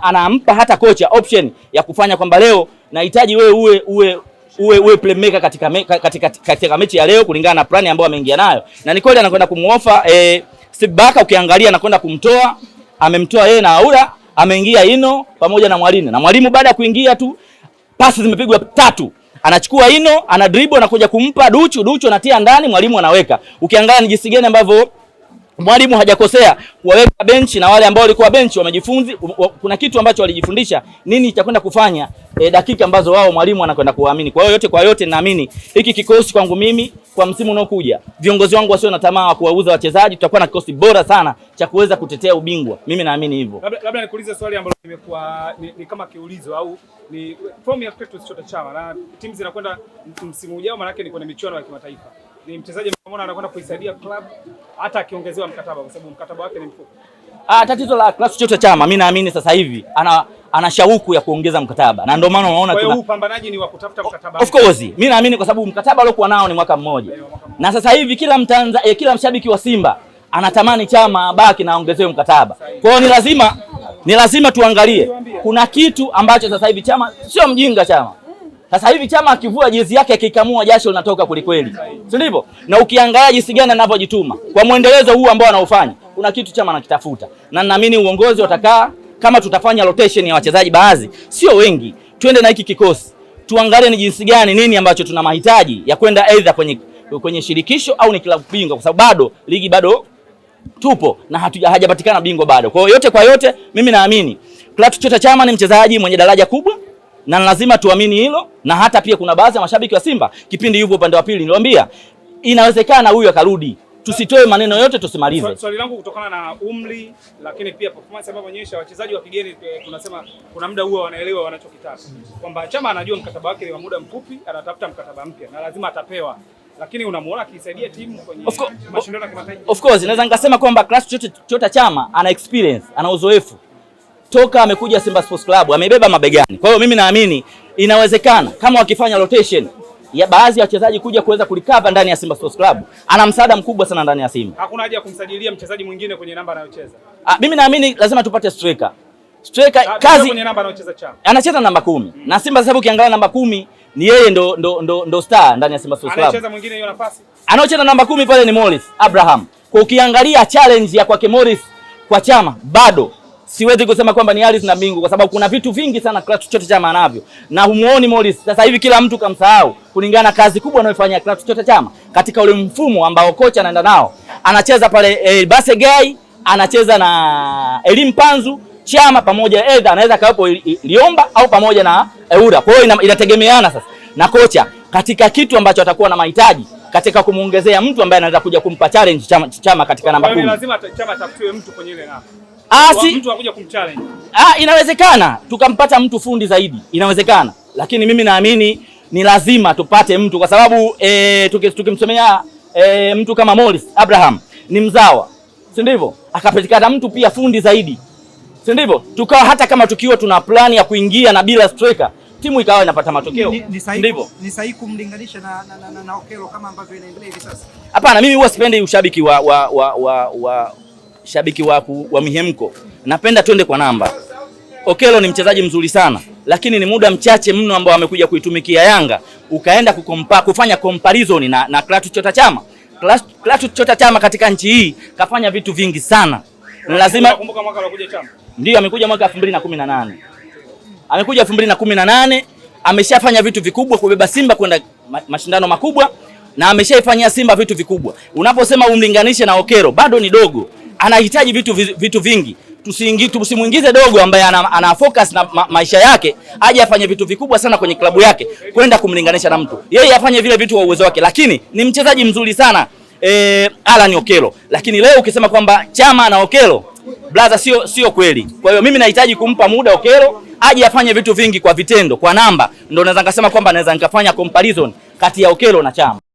anampa hata kocha option ya kufanya kwamba leo nahitaji wewe uwe playmaker katika mechi ya leo kulingana na plani ambayo ameingia nayo. Na ni kweli anakwenda kumuofa Steve Barker, ukiangalia anakwenda kumtoa, amemtoa yeye na Aura, ameingia Ino pamoja na Mwalimu. Na Mwalimu baada ya kuingia tu pasi zimepigwa 3. Anachukua Ino, ana dribble, anakuja kumpa Duchu anatia ndani, Mwalimu anaweka. Ukiangalia ni jinsi gani ambavyo Mwalimu hajakosea kuwaweka benchi, na wale ambao walikuwa benchi wamejifunza kuna kitu ambacho walijifundisha nini itakwenda kufanya dakika ambazo wao Mwalimu anakwenda kuamini. Kwa hiyo yote naamini hiki kikosi kwangu mimi kwa msimu unaokuja, viongozi wangu wasio na tamaa kuwauza wachezaji, tutakuwa na kikosi bora sana cha kuweza kutetea ubingwa. Mimi naamini hivyo. Labda nikuulize swali ambalo limekuwa ni kama kiulizo au ni form ya Clatous Chota Chama, na timu zinakwenda msimu ujao, maana yake ni kwenye michuano ya kimataifa. Ni mchezaji mmoja anakwenda kuisaidia club hata akiongezewa mkataba, kwa sababu mkataba wake ni mfupi. Tatizo la Clatous Chota Chama, mimi naamini sasa hivi ana shauku ya kuongeza mkataba, na ndio maana unaona kwa hiyo upambanaji ni wa kutafuta mkataba. Of course mimi naamini kwa sababu mkataba aliokuwa nao ni mwaka mmoja. Na sasa hivi kila mshabiki wa Simba anatamani Chama baki na aongezewe mkataba. Kwa hiyo ni lazima tuangalie kuna kitu ambacho sasa hivi Chama sio mjinga. Chama sasa hivi Chama akivua jezi yake akikamua jasho linatoka kwelikweli, si ndivyo? Na ukiangalia jinsi gani anavyojituma kwa muendelezo huu ambao anaufanya, kuna kitu Chama anakitafuta, na ninaamini uongozi utakaa, kama tutafanya rotation ya wachezaji baadhi, sio wengi, twende na hiki kikosi tuangalie ni jinsi gani, nini ambacho tuna mahitaji ya kwenda either kwenye shirikisho au ni klabu bingwa, kwa sababu bado ligi bado tupo na hajapatikana bingwa bado. Kwa hiyo yote mimi naamini Clatous Chota Chama ni mchezaji mwenye daraja kubwa, na lazima tuamini hilo. Na hata pia kuna baadhi ya mashabiki wa Simba kipindi yupo upande wa pili, niliwaambia inawezekana huyu akarudi, tusitoe maneno yote tusimalize. Swali langu kutokana na umri, lakini pia performance ambayo onyesha wachezaji wa kigeni, tunasema kuna muda huo wanaelewa wanachokitaka, kwamba Chama anajua mkataba wake ni wa muda mfupi, anatafuta mkataba mpya na lazima atapewa, lakini unamuona akisaidia timu kwenye mashindano ya kimataifa. Of course naweza nikasema kwamba Clatous Chota Chama ana experience, ana uzoefu toka amekuja Simba Sports Club, amebeba mabegani. Kwa hiyo mimi naamini inawezekana kama wakifanya rotation ya baadhi ya wachezaji kuja kuweza kulikava ndani ya Simba Sports Club, ana msaada mkubwa sana ndani ya Simba. Hakuna haja ya kumsajilia mchezaji mwingine kwenye namba anayocheza. Mimi naamini lazima tupate striker. Kazi kwenye namba anayocheza Chama. Anacheza namba 10. Na Simba sasa ukiangalia namba 10 ni yeye ndo star ndani ya Simba Sports Club. Anacheza mwingine hiyo nafasi. Anaocheza namba 10 pale ni Morris Abraham. Kwa ukiangalia challenge ya kwake Morris kwa Chama bado siwezi kusema kwamba ni Alice na Bingu, kwa sababu kuna vitu vingi sana Clatous Chota Chama anavyo, na humuoni Morris. Sasa hivi kila mtu kamsahau kulingana na kazi kubwa anayofanya Clatous Chota Chama katika ule mfumo ambao kocha anaenda nao. Anacheza pale Basegai, anacheza na Elim Panzu, Chama pamoja anaweza kawepo Liomba au pamoja na Eura. Kwa hiyo inategemeana sasa na kocha katika kitu ambacho atakuwa na mahitaji katika kumuongezea mtu ambaye anaweza kuja kumpa challenge Chama katika namba 10. Lazima Chama atafutiwe mtu kwenye ile namba. Mtu akuja kumchallenge. Inawezekana tukampata mtu fundi zaidi, inawezekana, lakini mimi naamini ni lazima tupate mtu, kwa sababu tukimsemea mtu kama Morris Abraham ni mzawa, si ndivyo? Akapatikana mtu pia fundi zaidi, si ndivyo? Tukawa hata kama tukiwa tuna plani ya kuingia na bila striker, timu ikawa inapata matokeo. Ndivyo ni sahihi kumlinganisha na Okelo kama ambavyo inaendelea hivi sasa? Hapana, mimi huwa sipendi ushabiki wa shabiki wa mihemko. Napenda twende kwa namba. Okelo ni mchezaji mzuri sana, lakini ni muda mchache mno ambao amekuja kuitumikia Yanga ukaenda kufanya comparison na Clatous Chota Chama. Clatous Chota Chama katika nchi hii kafanya vitu vingi sana. Lazima kumbuka mwaka alikuja Chama. Ndio amekuja mwaka 2018. Amekuja 2018, ameshafanya vitu vikubwa kubeba Simba kwenda mashindano makubwa, na ameshaifanyia Simba vitu vikubwa. Unaposema umlinganishe na Okelo, bado ni dogo. Anahitaji vitu vingi. Tusimuingize dogo ambaye ana focus na maisha yake aje afanye vitu vikubwa sana kwenye klabu yake kwenda kumlinganisha na mtu. Yeye afanye vile vitu kwa uwezo wake, lakini ni mchezaji mzuri sana Alan Okelo. Lakini leo ukisema kwamba Chama na Okelo, brother, sio kweli. Kwa hiyo mimi nahitaji kumpa muda Okelo aje afanye vitu vingi kwa vitendo, kwa namba, ndio naweza ngasema kwamba naweza nikafanya comparison kati ya Okelo na Chama.